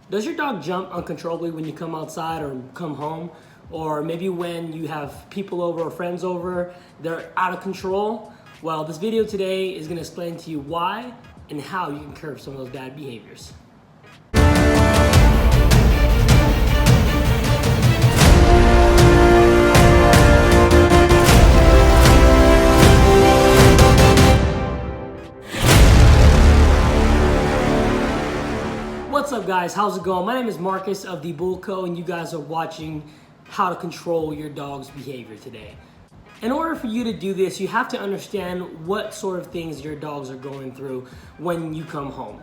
Does your dog jump uncontrollably when you come outside or come home? Or maybe when you have people over or friends over, they're out of control? Well, this video today is gonna explain to you why and how you can curb some of those bad behaviors. What's up guys, how's it going? My name is Marcus of The Bull Co, and you guys are watching how to control your dog's behavior today. In order for you to do this, you have to understand what sort of things your dogs are going through when you come home.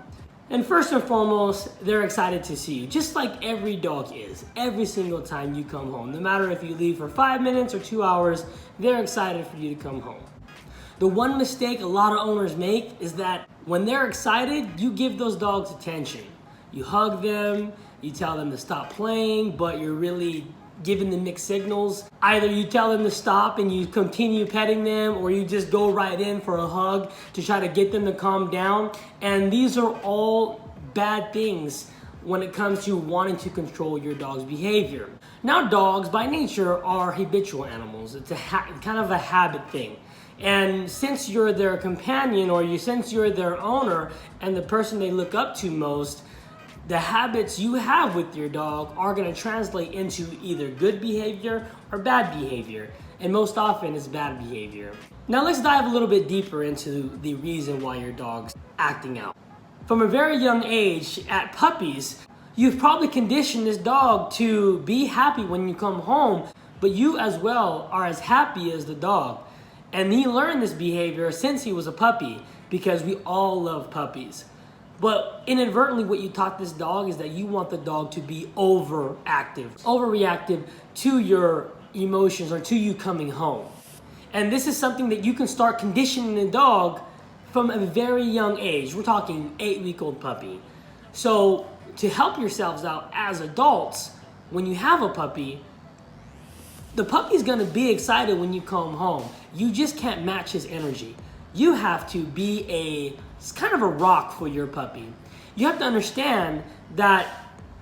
And first and foremost, they're excited to see you, just like every dog is, every single time you come home. No matter if you leave for 5 minutes or 2 hours, they're excited for you to come home. The one mistake a lot of owners make is that when they're excited, you give those dogs attention. You hug them, you tell them to stop playing, but you're really giving them mixed signals. Either you tell them to stop and you continue petting them, or you just go right in for a hug to try to get them to calm down. And these are all bad things when it comes to wanting to control your dog's behavior. Now, dogs by nature are habitual animals. It's kind of a habit thing. And since you're their companion, or since you're their owner and the person they look up to most, the habits you have with your dog are going to translate into either good behavior or bad behavior. And most often it's bad behavior. Now let's dive a little bit deeper into the reason why your dog's acting out. From a very young age, at puppies, you've probably conditioned this dog to be happy when you come home, but you as well are as happy as the dog. And he learned this behavior since he was a puppy, because we all love puppies. But inadvertently, what you taught this dog is that you want the dog to be overreactive to your emotions or to you coming home. And this is something that you can start conditioning the dog from a very young age. We're talking 8-week-old puppy. So to help yourselves out as adults, when you have a puppy, the puppy's gonna be excited when you come home. You just can't match his energy. You have to be it's kind of a rock for your puppy. You have to understand that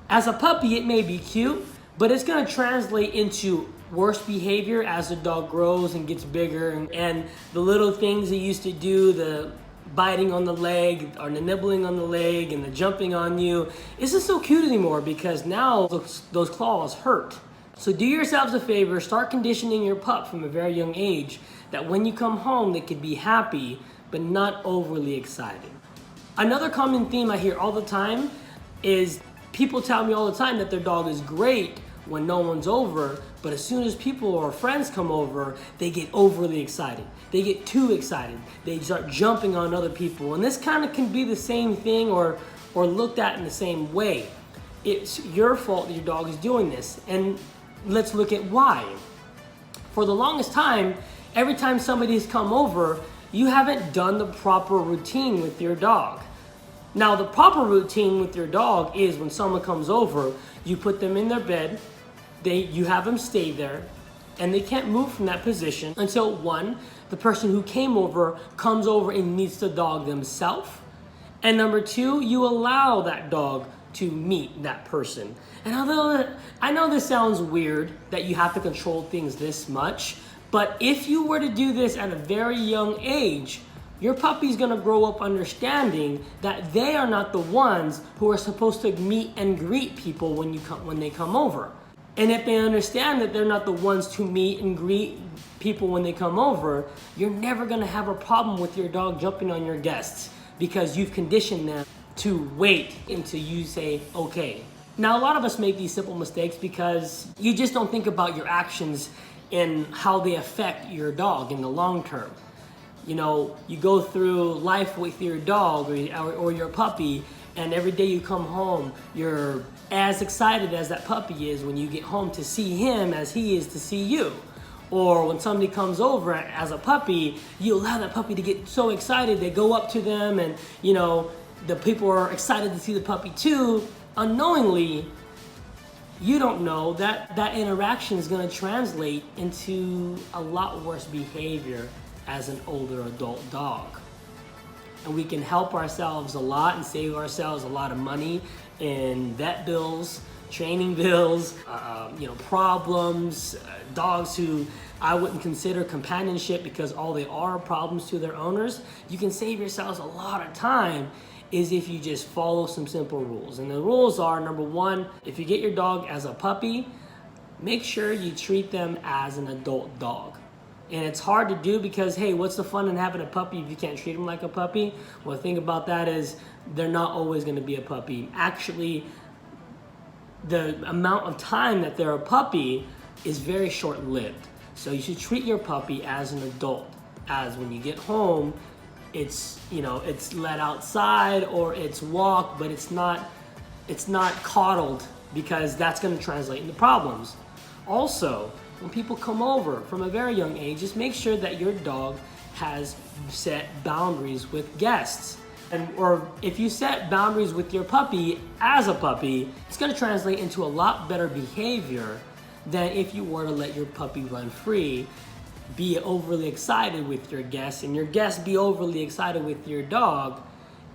as a puppy, it may be cute, but it's gonna translate into worse behavior as the dog grows and gets bigger. And the little things he used to do, the biting on the leg or the nibbling on the leg and the jumping on you, isn't so cute anymore, because now those claws hurt. So do yourselves a favor, start conditioning your pup from a very young age that when you come home, they could be happy, but not overly excited. Another common theme I hear all the time is people tell me all the time that their dog is great when no one's over, but as soon as people or friends come over, they get overly excited. They get too excited. They start jumping on other people. And this kind of can be the same thing or looked at in the same way. It's your fault that your dog is doing this. And let's look at why. For the longest time, every time somebody's come over, you haven't done the proper routine with your dog. Now, the proper routine with your dog is when someone comes over, you put them in their bed, you have them stay there, and they can't move from that position until one, the person who came over comes over and meets the dog themselves. And number two, you allow that dog to meet that person. And although I know this sounds weird that you have to control things this much, but if you were to do this at a very young age, your puppy's gonna grow up understanding that they are not the ones who are supposed to meet and greet people when they come over. And if they understand that they're not the ones to meet and greet people when they come over, you're never gonna have a problem with your dog jumping on your guests, because you've conditioned them to wait until you say, okay. Now, a lot of us make these simple mistakes because you just don't think about your actions and how they affect your dog in the long term. You know, you go through life with your dog or your puppy, and every day you come home, you're as excited as that puppy is when you get home to see him as he is to see you. Or when somebody comes over as a puppy, you allow that puppy to get so excited, they go up to them, and you know, the people are excited to see the puppy too. Unknowingly, you don't know that that interaction is going to translate into a lot worse behavior as an older adult dog. And we can help ourselves a lot and save ourselves a lot of money in vet bills, training bills, problems, dogs who I wouldn't consider companionship because all they are problems to their owners. You can save yourselves a lot of time is if you just follow some simple rules. And the rules are, number one, if you get your dog as a puppy, make sure you treat them as an adult dog. And it's hard to do because, hey, what's the fun in having a puppy if you can't treat them like a puppy? Well, the thing about that is they're not always going to be a puppy. Actually, the amount of time that they're a puppy is very short-lived. So you should treat your puppy as an adult. As when you get home, it's let outside or it's walked, but it's not coddled, because that's going to translate into problems. Also, when people come over from a very young age, just make sure that your dog has set boundaries with guests. Or if you set boundaries with your puppy as a puppy, it's going to translate into a lot better behavior than if you were to let your puppy run free, be overly excited with your guests, and your guests be overly excited with your dog,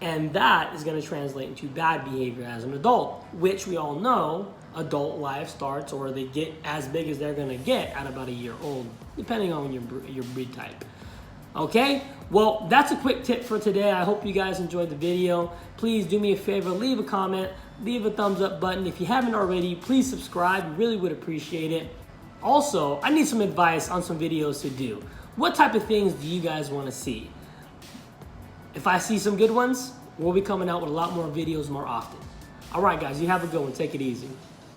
and that is going to translate into bad behavior as an adult, which we all know adult life starts, or they get as big as they're going to get at about a year old, depending on your breed type. Okay, well, that's a quick tip for today. I hope you guys enjoyed the video. Please do me a favor, leave a comment, leave a thumbs up button. If you haven't already, please subscribe. Really would appreciate it. Also, I need some advice on some videos to do. What type of things do you guys want to see? If I see some good ones, we'll be coming out with a lot more videos more often. All right, guys, you have a good one. Take it easy.